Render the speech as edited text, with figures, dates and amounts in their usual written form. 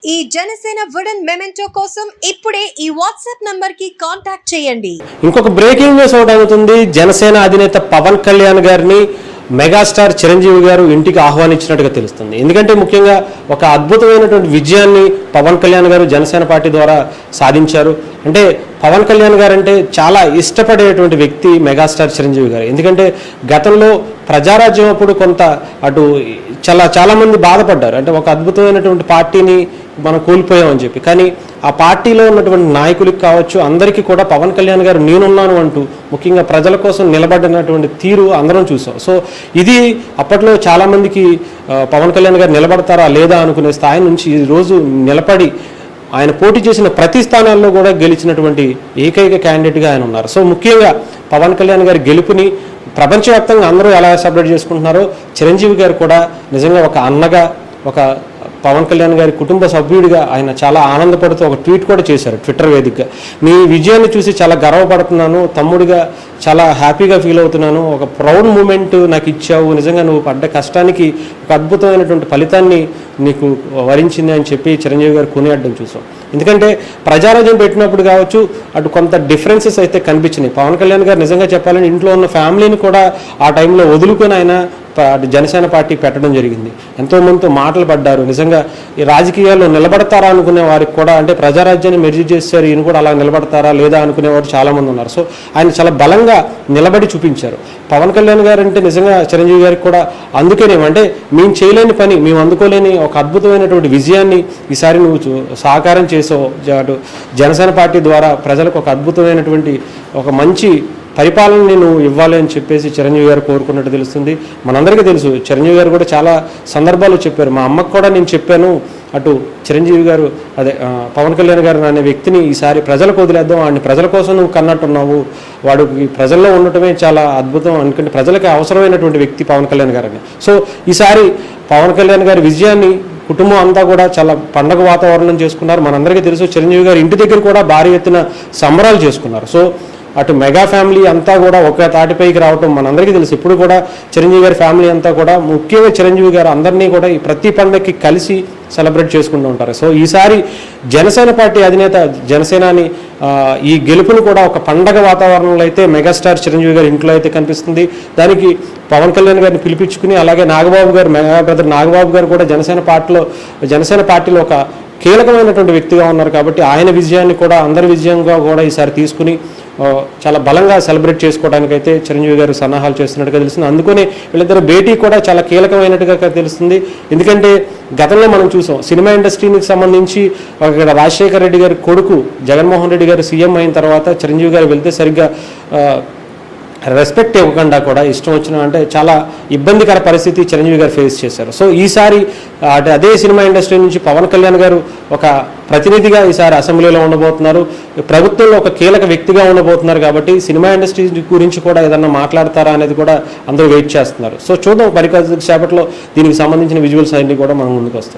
ఈ Janasena wooden memento కోసం ఇప్పుడే ఈ వాట్సాప్ నంబర్ కి కాంటాక్ట్ చేయండి. ఇంకొక బ్రేకింగ్ న్యూస్ ఒకటి అవుతుంది. జనసేన అధినేత పవన్ కళ్యాణ్ గారిని మెగాస్టార్ చిరంజీవి గారు ఇంటికి ఆహ్వానించినట్టుగా తెలుస్తుంది. ఎందుకంటే ముఖ్యంగా ఒక అద్భుతమైనటువంటి విజయాన్ని పవన్ కళ్యాణ్ గారు జనసేన పార్టీ ద్వారా సాధించారు. అంటే పవన్ కళ్యాణ్ గారు అంటే చాలా ఇష్టపడేటువంటి వ్యక్తి మెగాస్టార్ చిరంజీవి గారు. ఎందుకంటే గతంలో ప్రజారాజ్యం అప్పుడు కొంత అటు చాలామంది బాధపడ్డారు. అంటే ఒక అద్భుతమైనటువంటి పార్టీని మనం కోల్పోయామని చెప్పి. కానీ ఆ పార్టీలో ఉన్నటువంటి నాయకులకు కావచ్చు, అందరికీ కూడా పవన్ కళ్యాణ్ గారు నేనున్నాను అంటూ ముఖ్యంగా ప్రజల కోసం నిలబడినటువంటి తీరు అందరం చూసాం. సో ఇది అప్పట్లో చాలామందికి పవన్ కళ్యాణ్ గారు నిలబడతారా లేదా అనుకునే స్థాయి నుంచి ఈరోజు నిలబడి ఆయన పోటీ చేసిన ప్రతి స్థానాల్లో కూడా గెలిచినటువంటి ఏకైక క్యాండిడేట్గా ఆయన ఉన్నారు. సో ముఖ్యంగా పవన్ కళ్యాణ్ గారి గెలుపుని ప్రపంచవ్యాప్తంగా అందరూ ఎలా సెలబ్రేట్ చేసుకుంటున్నారో చిరంజీవి గారు కూడా నిజంగా ఒక అన్నగా, ఒక పవన్ కళ్యాణ్ గారి కుటుంబ సభ్యుడిగా ఆయన చాలా ఆనందపడుతూ ఒక ట్వీట్ కూడా చేశారు ట్విట్టర్ వేదికగా. నీ విజయాన్ని చూసి చాలా గర్వపడుతున్నాను, తమ్ముడిగా చాలా హ్యాపీగా ఫీల్ అవుతున్నాను, ఒక ప్రౌడ్ మూమెంట్ నాకు ఇచ్చావు, నిజంగా నువ్వు పడ్డ కష్టానికి ఒక అద్భుతమైనటువంటి ఫలితాన్ని నీకు వరించింది అని చెప్పి చిరంజీవి గారు కొనియాడడం చూసాం. ఎందుకంటే ప్రజారాజ్యం పెట్టినప్పుడు కావచ్చు, అటు కొంత డిఫరెన్సెస్ అయితే కనిపించినాయి. పవన్ కళ్యాణ్ గారు నిజంగా చెప్పాలని ఇంట్లో ఉన్న ఫ్యామిలీని కూడా ఆ టైంలో వదులుకొని ఆయన జనసేన పార్టీ పెట్టడం జరిగింది. ఎంతోమందితో మాటలు పడ్డారు. నిజంగా ఈ రాజకీయాల్లో నిలబడతారా అనుకునే వారికి కూడా, అంటే ప్రజారాజ్యాన్ని మెర్జీ చేశారు, ఈయన కూడా అలా నిలబడతారా లేదా అనుకునేవారు చాలామంది ఉన్నారు. సో ఆయన చాలా బలంగా నిలబడి చూపించారు. పవన్ కళ్యాణ్ గారు అంటే నిజంగా చిరంజీవి గారికి కూడా అందుకేనేమంటే మేము చేయలేని పని, మేము అందుకోలేని ఒక అద్భుతమైనటువంటి విజయాన్ని ఈసారి నువ్వు సాకారం చేసావు. జనసేన పార్టీ ద్వారా ప్రజలకు ఒక అద్భుతమైనటువంటి ఒక మంచి పరిపాలనని నువ్వు ఇవ్వాలి అని చెప్పేసి చిరంజీవి గారు కోరుకున్నట్టు తెలుస్తుంది. మనందరికీ తెలుసు, చిరంజీవి గారు కూడా చాలా సందర్భాలు చెప్పారు. మా అమ్మకు కూడా నేను చెప్పాను, అటు చిరంజీవి గారు పవన్ కళ్యాణ్ గారు అనే వ్యక్తిని ఈసారి ప్రజలకు వదిలేద్దాం, వాడిని ప్రజల కోసం నువ్వు కన్నట్టున్నావు, వాడికి ప్రజల్లో ఉండటమే చాలా అద్భుతం, ఎందుకంటే ప్రజలకి అవసరమైనటువంటి వ్యక్తి పవన్ కళ్యాణ్ గారు అని. సో ఈసారి పవన్ కళ్యాణ్ గారి విజయాన్ని కుటుంబం అంతా కూడా చాలా పండగ వాతావరణం చేసుకున్నారు. మనందరికీ తెలుసు, చిరంజీవి గారు ఇంటి దగ్గర కూడా భారీ ఎత్తున సంబరాలు చేసుకున్నారు. సో అటు మెగా ఫ్యామిలీ అంతా కూడా ఒక తాటిపైకి రావటం మనందరికీ తెలుసు. ఇప్పుడు కూడా చిరంజీవి గారి ఫ్యామిలీ అంతా కూడా, ముఖ్యంగా చిరంజీవి గారు అందరినీ కూడా ఈ ప్రతి పండుగకి కలిసి సెలబ్రేట్ చేసుకుంటూ ఉంటారు. సో ఈసారి జనసేన పార్టీ అధినేత జనసేనాని ఈ గెలుపును కూడా ఒక పండగ వాతావరణంలో అయితే మెగాస్టార్ చిరంజీవి గారి ఇంట్లో అయితే కనిపిస్తుంది. దానికి పవన్ కళ్యాణ్ గారిని పిలిపించుకుని, అలాగే నాగబాబు గారు, మెగా బ్రదర్ నాగబాబు గారు కూడా జనసేన పార్టీలో ఒక కీలకమైనటువంటి వ్యక్తిగా ఉన్నారు. కాబట్టి ఆయన విజయాన్ని కూడా అందరి విజయంగా కూడా ఈసారి తీసుకుని చాలా బలంగా సెలబ్రేట్ చేసుకోవడానికైతే చిరంజీవి గారు సన్నాహాలు చేస్తున్నట్టుగా తెలుస్తుంది. అందుకనే వీళ్ళిద్దరు భేటీ కూడా చాలా కీలకమైనట్టుగా తెలుస్తుంది. ఎందుకంటే గతంలో మనం చూసాం, సినిమా ఇండస్ట్రీకి సంబంధించి ఇక్కడ రాజశేఖర రెడ్డి గారి కొడుకు జగన్మోహన్ రెడ్డి గారు సీఎం అయిన తర్వాత చిరంజీవి గారు వెళ్తే సరిగ్గా రెస్పెక్ట్ ఇవ్వకుండా కూడా ఇష్టం వచ్చిన అంటే చాలా ఇబ్బందికర పరిస్థితి చిరంజీవి గారు ఫేస్ చేశారు. సో ఈసారి అదే సినిమా ఇండస్ట్రీ నుంచి పవన్ కళ్యాణ్ గారు ఒక ప్రతినిధిగా ఈసారి అసెంబ్లీలో ఉండబోతున్నారు, ప్రభుత్వంలో ఒక కీలక వ్యక్తిగా ఉండబోతున్నారు. కాబట్టి సినిమా ఇండస్ట్రీ గురించి కూడా ఏదన్నా మాట్లాడతారా అనేది కూడా అందరూ వెయిట్ చేస్తున్నారు. సో చూద్దాం, పరికాసేపట్లో దీనికి సంబంధించిన విజువల్స్ అన్ని కూడా మనం ముందుకు వస్తాయి.